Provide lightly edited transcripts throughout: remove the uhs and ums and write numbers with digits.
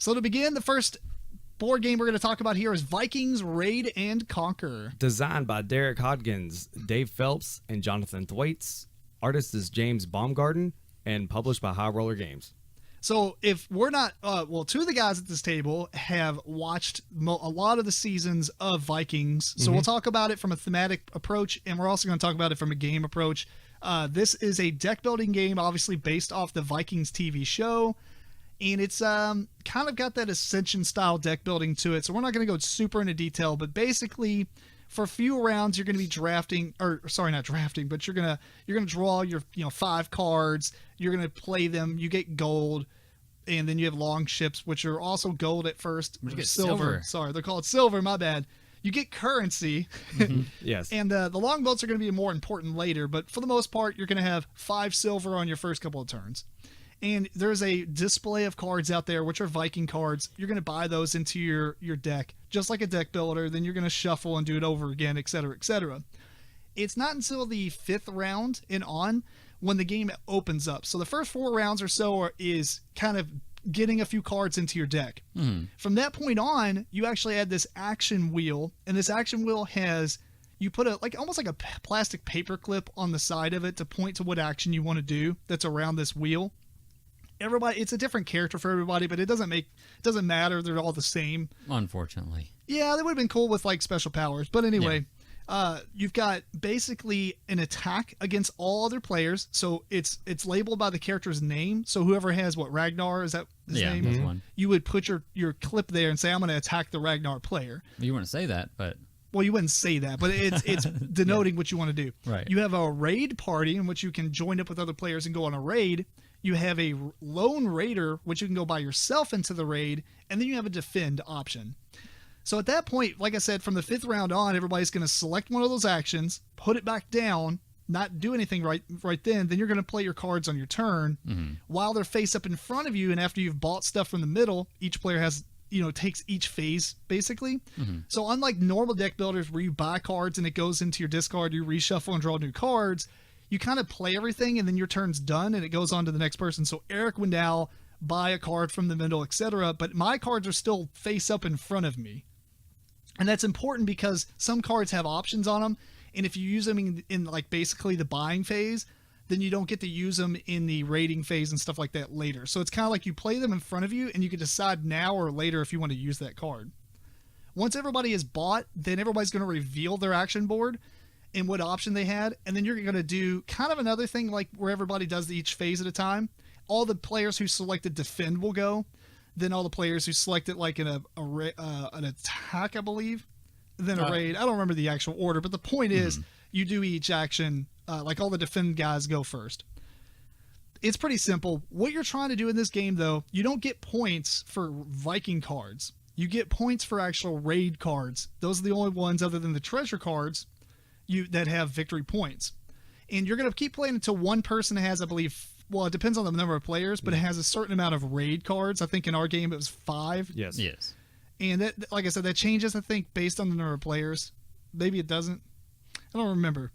So to begin, the first board game we're going to talk about here is Vikings Raid and Conquer. Designed by Derek Hodgins, Dave Phelps, and Jonathan Thwaites. Artist is James Baumgarten, and published by High Roller Games. So if we're not, two of the guys at this table have watched a lot of the seasons of Vikings. So we'll talk about it from a thematic approach, and we're also going to talk about it from a game approach. This is a deck building game, obviously based off the Vikings TV show. And it's kind of got that Ascension style deck building to it. So we're not going to go super into detail, but basically for a few rounds, you're going to be drafting, or sorry, not drafting, but you're going to draw your 5 cards. You're going to play them. You get gold, and then you have long ships, which are also gold at first. You get silver. Sorry, they're called silver. My bad. You get currency. Yes. And the longboats are going to be more important later, but for the most part, you're going to have 5 silver on your first couple of turns. And there's a display of cards out there, which are Viking cards. You're going to buy those into your deck, just like a deck builder. Then you're going to shuffle and do it over again, et cetera, et cetera. It's not until the 5th round and on when the game opens up. So the first 4 rounds or so is kind of getting a few cards into your deck. From that point on, you actually add this action wheel, and this action wheel has, you put almost like a plastic paper clip on the side of it to point to what action you want to do that's around this wheel. It's a different character for everybody, but it doesn't matter. They're all the same. Unfortunately. Yeah, that would have been cool with like special powers. But anyway, you've got basically an attack against all other players. So it's labeled by the character's name. So whoever has Ragnar, is that his name? That's one. You would put your clip there and say, I'm going to attack the Ragnar player. You wouldn't say that, but... Well, you wouldn't say that, but it's denoting what you want to do. Right. You have a raid party in which you can join up with other players and go on a raid. You have a lone raider, which you can go by yourself into the raid, and then you have a defend option. So at that point, like I said, from the 5th round on, everybody's going to select one of those actions, put it back down, not do anything right then. Then you're going to play your cards on your turn while they're face up in front of you. And after you've bought stuff from the middle, each player has, takes each phase basically. So unlike normal deck builders where you buy cards and it goes into your discard, you reshuffle and draw new cards, you kind of play everything and then your turn's done and it goes on to the next person. So Eric would now buy a card from the middle, etc. But my cards are still face up in front of me. And that's important because some cards have options on them. And if you use them in like basically the buying phase, then you don't get to use them in the raiding phase and stuff like that later. So it's kind of like you play them in front of you and you can decide now or later if you want to use that card. Once everybody is bought, then everybody's going to reveal their action board and what option they had. And then you're going to do kind of another thing like where everybody does each phase at a time. All the players who selected defend will go. Then all the players who selected like an attack, I believe. Then a raid. I don't remember the actual order, but the point is you do each action. Like all the defend guys go first. It's pretty simple. What you're trying to do in this game, though, you don't get points for Viking cards. You get points for actual raid cards. Those are the only ones other than the treasure cards that have victory points. And you're going to keep playing until one person has, I believe, well, it depends on the number of players, but it has a certain amount of raid cards. I think in our game it was 5. Yes. And that, like I said, that changes, I think, based on the number of players. Maybe it doesn't. I don't remember.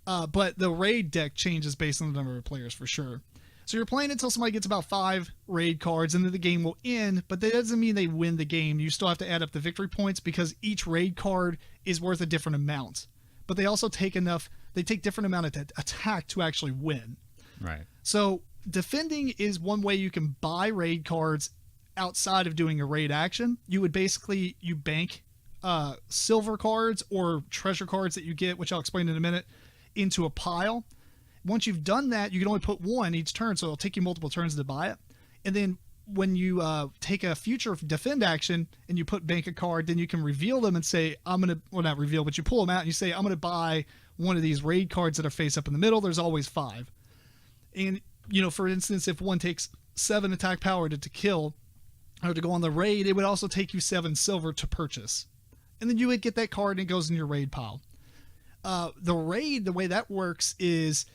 But the raid deck changes based on the number of players for sure. So you're playing until somebody gets about 5 raid cards, and then the game will end. But that doesn't mean they win the game. You still have to add up the victory points because each raid card is worth a different amount. But they also take different amount of attack to actually win. Right. So defending is one way you can buy raid cards outside of doing a raid action. You would basically, you bank silver cards or treasure cards that you get, which I'll explain in a minute, into a pile. Once you've done that, you can only put 1 each turn, so it'll take you multiple turns to buy it. And then when you take a future defend action and you bank a card, then you can reveal them and say, not reveal, but you pull them out and you say, I'm going to buy one of these raid cards that are face up in the middle. There's always 5. And, for instance, if one takes 7 attack power to kill or to go on the raid, it would also take you 7 silver to purchase. And then you would get that card and it goes in your raid pile. The raid, the way that works is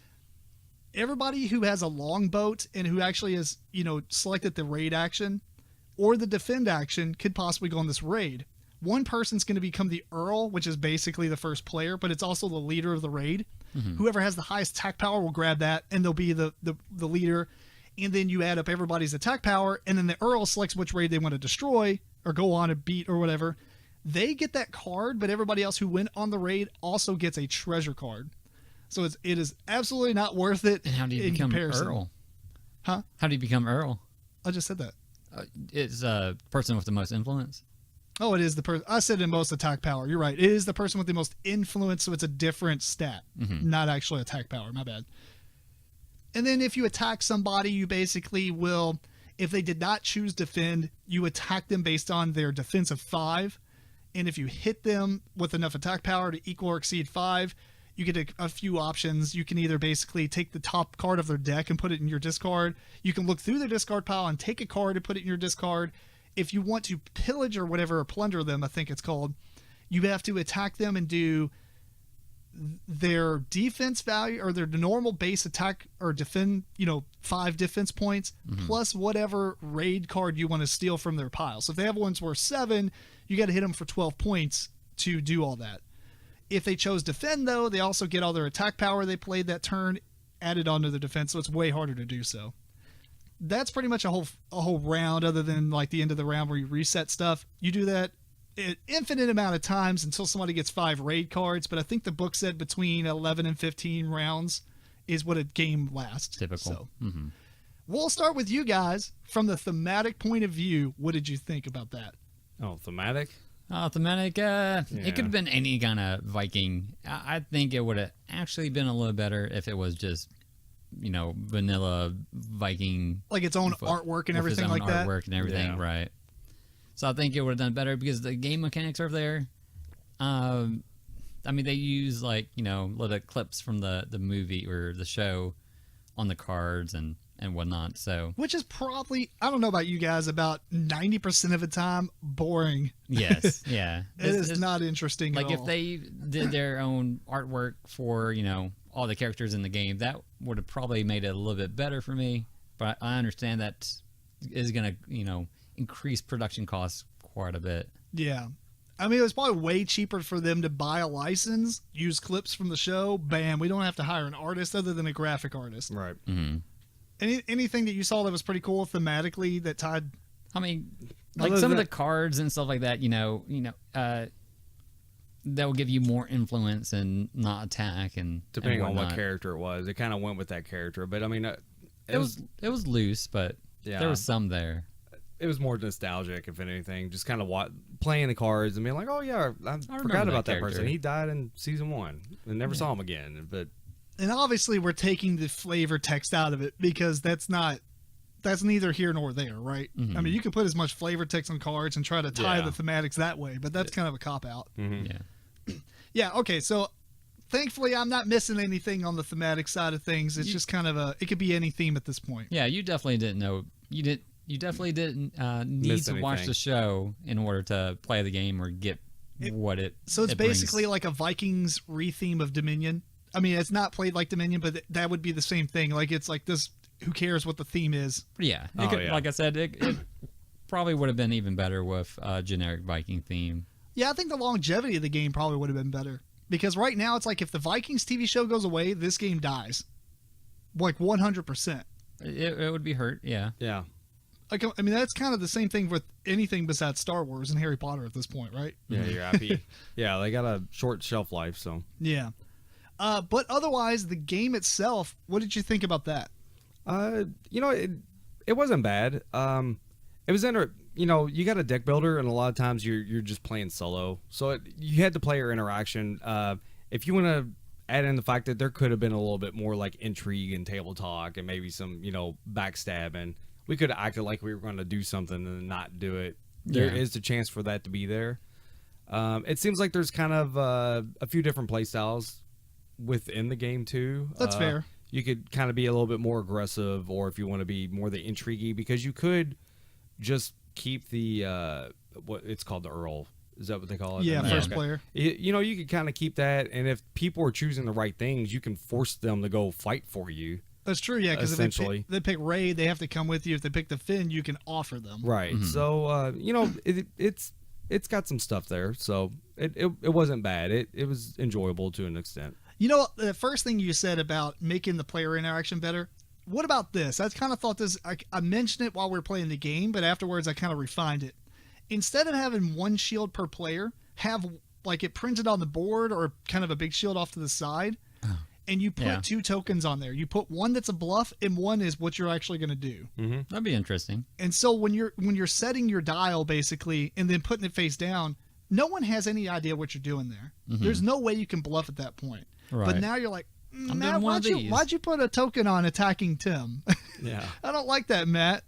everybody who has a longboat and who actually has, selected the raid action or the defend action could possibly go on this raid. One person's going to become the Earl, which is basically the first player, but it's also the leader of the raid. Whoever has the highest attack power will grab that, and they'll be the leader. and then you add up everybody's attack power, and then the Earl selects which raid they want to destroy or go on and beat or whatever. They get that card, but everybody else who went on the raid also gets a treasure card. So it is absolutely not worth it. And how do you in become comparison. Earl? Huh? How do you become Earl? I just said that. It's a person with the most influence. Oh, it is the person. I said in most attack power. You're right. It is the person with the most influence, so it's a different stat, not actually attack power. My bad. And then if you attack somebody, you basically will, if they did not choose defend, you attack them based on their defense of 5. And if you hit them with enough attack power to equal or exceed 5, you get a few options. You can either basically take the top card of their deck and put it in your discard. You can look through their discard pile and take a card and put it in your discard. If you want to pillage or whatever, or plunder them, I think it's called, you have to attack them and do their defense value or their normal base attack or defend, 5 defense points plus whatever raid card you want to steal from their pile. So if they have ones worth 7, you got to hit them for 12 points to do all that. If they chose defend, though, they also get all their attack power they played that turn added onto their defense, so it's way harder to do so. That's pretty much a whole round, other than like the end of the round where you reset stuff. You do that an infinite amount of times until somebody gets 5 raid cards, but I think the book said between 11 and 15 rounds is what a game lasts. Typical. So we'll start with you guys. From the thematic point of view, what did you think about that? Oh, thematic? Thematic, it could have been any kind of Viking. I think it would have actually been a little better if it was just, vanilla Viking. Like its own artwork and everything like that? Artwork and everything, Yeah. right. So I think it would have done better because the game mechanics are there. They use little clips from the movie or the show on the cards and whatnot. So which is probably, I don't know about you guys, about 90% of the time boring. yes, yeah, It is not interesting. Like at if all. they did their own artwork for all the characters in the game, that would have probably made it a little bit better for me. But I understand that is going to increase production costs quite a bit. Yeah. I mean, it was probably way cheaper for them to buy a license, use clips from the show. Bam, we don't have to hire an artist other than a graphic artist. Right. Anything that you saw that was pretty cool thematically that tied? I mean, like some of the cards and stuff like that, that will give you more influence and not attack and Depending and on what whatnot. character it was, it kind of went with that character. But I mean, It was loose, but there was some there. It was more nostalgic, if anything. Just kind of playing the cards and being like, "Oh yeah, I forgot about that person. character. He died in season 1 and never saw him again." But And obviously, we're taking the flavor text out of it because that's neither here nor there, right? I mean, you can put as much flavor text on cards and try to tie Yeah. the thematics that way, but that's kind of a cop out. Yeah. Yeah. Okay. So thankfully, I'm not missing anything on the thematic side of things. It's just kind of it could be any theme at this point. Yeah, you definitely didn't know. You definitely didn't need Miss to watch anything. the show in order to play the game or get what it. So it's it brings. basically like a Vikings re-theme of Dominion. I mean, it's not played like Dominion, but that would be the same thing. Like it's like this. Who cares what the theme is? Yeah, Yeah. like I said, it probably would have been even better with a generic Viking theme. Yeah, I think the longevity of the game probably would have been better because right now it's like if the Vikings TV show goes away, this game dies, like 100%. It would be hurt. Yeah. yeah, Like I mean, that's kind of the same thing with anything besides Star Wars and Harry Potter at this point, right? yeah, you're happy. Yeah, they got a short shelf life, so Yeah. But otherwise, the game itself, what did you think about that? it wasn't bad. It was you got a deck builder, and a lot of times you're just playing solo, so you had the player interaction. If you want to add in the fact that there could have been a little bit more like intrigue and table talk, and maybe some backstabbing, we could have acted like we were going to do something and then not do it. There Yeah. is the chance for that to be there. It seems like there's kind of a few different play styles within the game too. That's fair. You could kind of be a little bit more aggressive, or if you want to be more the intriguey, because you could just keep the what it's called, the Earl. Is that what they call it? Yeah, The first mascot. player. You could kind of keep that, and if people are choosing the right things, you can force them to go fight for you. That's true, yeah, because if Essentially. they pick Raid, they have to come with you. If they pick the Finn, you can offer them. Right. So it's got some stuff there. So it wasn't bad. It was enjoyable to an extent. You know, the first thing you said about making the player interaction better, what about this? I kind of thought this. I mentioned it while we were playing the game, but afterwards I kind of refined it. Instead of having one shield per player, have like it printed on the board or kind of a big shield off to the side, and you put 2 tokens on there. You put one that's a bluff and one is what you're actually going to do. Mm-hmm. That'd be interesting. And so when you're setting your dial basically and then putting it face down, no one has any idea what you're doing there. Mm-hmm. There's no way you can bluff at that point. Right. But now you're like, I'm Matt, doing one of these. why'd you put a token on attacking Tim? Yeah. I don't like that, Matt.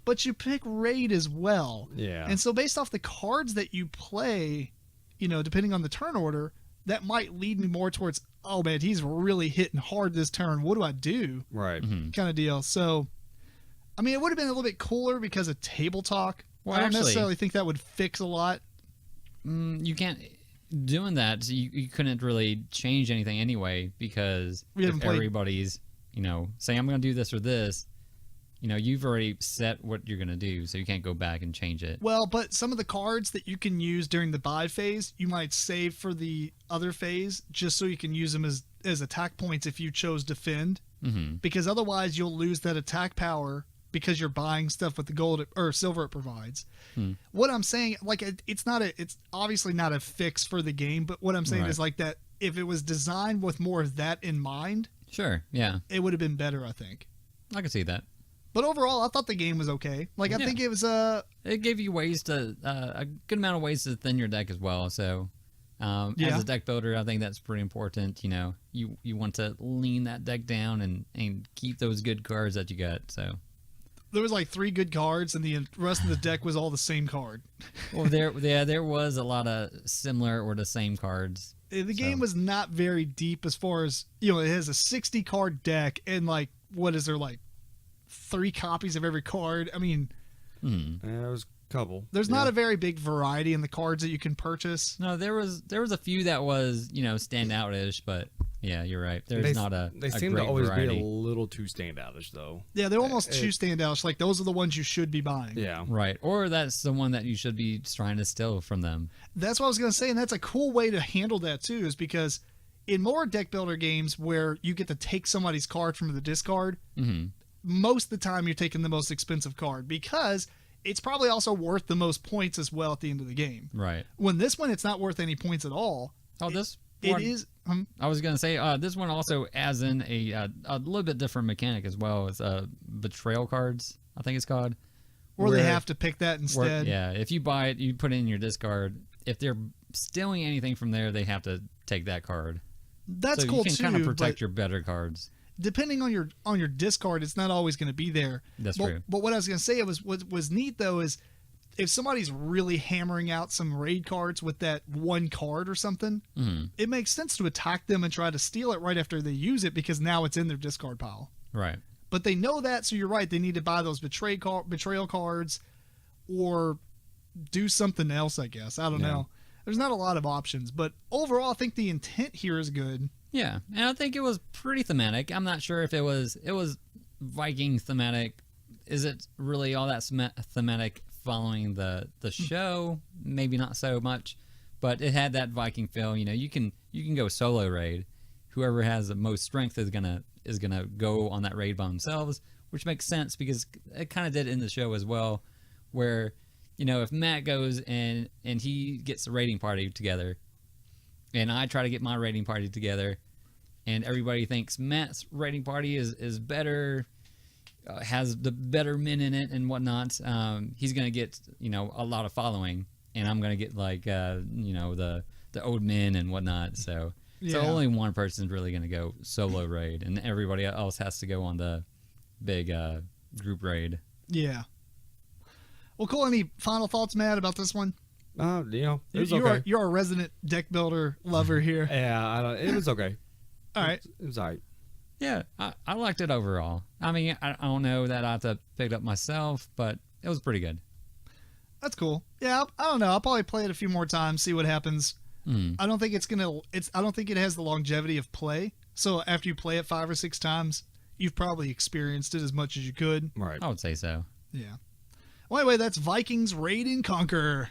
But you pick raid as well. Yeah. And so based off the cards that you play, you know, depending on the turn order, that might lead me more towards, oh man, he's really hitting hard this turn. What do I do? Right. Mm-hmm. Kind of deal. So, I mean, it would have been a little bit cooler because of table talk. Well, I don't actually, necessarily think that would fix a lot. You can't doing that. You couldn't really change anything anyway because We haven't if played- everybody's saying I'm going to do this or this, you've already set what you're going to do, so you can't go back and change it. Well, but some of the cards that you can use during the buy phase, you might save for the other phase just so you can use them as attack points if you chose defend. Mm-hmm. Because otherwise you'll lose that attack power because you're buying stuff with the gold or silver it provides. What I'm saying, like, it's obviously not a fix for the game, but what I'm saying Right. is like that if it was designed with more of that in mind, Sure, yeah, it would have been better, I think. I can see that. But overall, I thought the game was okay. Like, I Yeah. think it was It gave you ways to a good amount of ways to thin your deck as well. So, as a deck builder, I think that's pretty important. You want to lean that deck down and keep those good cards that you got. So, there was like 3 good cards, and the rest of the deck was all the same card. well, there was a lot of similar or the same cards. The game was not very deep as far as, it has a 60 card deck, and like, what is there, like 3 copies of every card? I mean, Yeah, there was a couple. there's not a very big variety in the cards that you can purchase. No, there was a few that was stand out-ish, but yeah, you're right. There's not a They a seem to great always variety. be a little too standoutish, though. Yeah, they're almost too standouts. Like, those are the ones you should be buying. Yeah. Right, or that's the one that you should be trying to steal from them. That's what I was going to say, and that's a cool way to handle that, too, is because in more deck builder games where you get to take somebody's card from the discard, Mm-hmm. most of the time you're taking the most expensive card because it's probably also worth the most points as well at the end of the game. Right. When this one, it's not worth any points at all. Oh, this It one, is. I was gonna say this one also adds in a little bit different mechanic as well. It's betrayal cards, I think it's called. Or they Where- have to pick that instead. Yeah, if you buy it, you put it in your discard. If they're stealing anything from there, they have to take that card. That's so cool you can too. kind of but protect your better cards. depending on your discard, it's not always going to be there. That's but, true. But what I was going to say what was neat though is if somebody's really hammering out some raid cards with that one card or something, it makes sense to attack them and try to steal it right after they use it because now it's in their discard pile. Right. But they know that, so you're right. They need to buy those betrayal cards or do something else, I guess. I don't know. There's not a lot of options, but overall, I think the intent here is good. Yeah, and I think it was pretty thematic. I'm not sure if it was Viking thematic. Is it really all that thematic following the show? Maybe not so much, but it had that Viking feel. You can go solo raid. Whoever has the most strength is gonna go on that raid by themselves, which makes sense because it kind of did in the show as well, where if Matt goes and he gets the raiding party together, and I try to get my raiding party together, and everybody thinks Matt's raiding party is better, has the better men in it and whatnot, he's gonna get a lot of following, and I'm gonna get like the old men and whatnot. So only one person's really gonna go solo raid, and everybody else has to go on the big group raid. Yeah. Well, cool. Any final thoughts, Matt, about this one? It was okay. You're a resident deck builder lover here. Yeah, it was okay. All right. It was all right. Yeah, I liked it overall. I mean, I don't know that I have to pick it up myself, but it was pretty good. That's cool. Yeah, I don't know. I'll probably play it a few more times, see what happens. I don't think I don't think it has the longevity of play. So after you play it 5 or 6 times, you've probably experienced it as much as you could. Right. I would say so. Yeah. Well, anyway, that's Vikings Raid and Conquer.